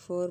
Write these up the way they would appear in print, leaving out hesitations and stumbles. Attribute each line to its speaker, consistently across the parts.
Speaker 1: 4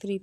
Speaker 1: 3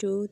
Speaker 1: 2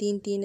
Speaker 1: 3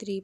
Speaker 1: 3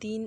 Speaker 1: 3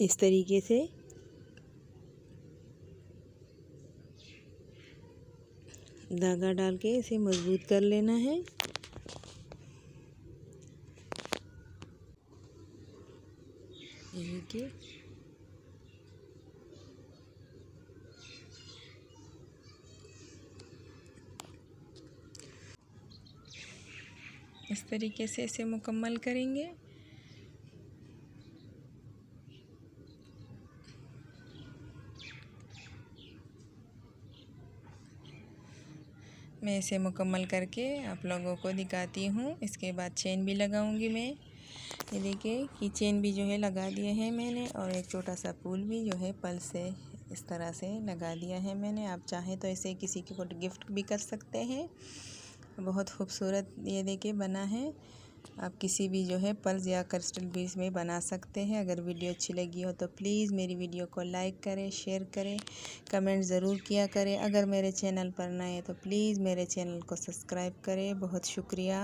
Speaker 1: इस तरीके से धागा डाल के इसे मजबूत कर लेना है। ये देखिए, इस तरीके से इसे मुकम्मल करेंगे। मैं इसे मुकम्मल करके आप लोगों को दिखाती हूँ। इसके बाद चेन भी लगाऊंगी मैं। ये देखिए कि चेन भी जो है लगा दिए हैं मैंने, और एक छोटा सा फूल भी जो है पल से इस तरह से लगा दिया है मैंने। आप चाहें तो इसे किसी को गिफ्ट भी कर सकते हैं। बहुत खूबसूरत ये देखिए बना है। आप किसी भी जो है पर्ल्स या क्रिस्टल बीड्स में बना सकते हैं। अगर वीडियो अच्छी लगी हो तो प्लीज़ मेरी वीडियो को लाइक करें, शेयर करें, कमेंट ज़रूर किया करें। अगर मेरे चैनल पर नए हैं तो प्लीज़ मेरे चैनल को सब्सक्राइब करें। बहुत शुक्रिया।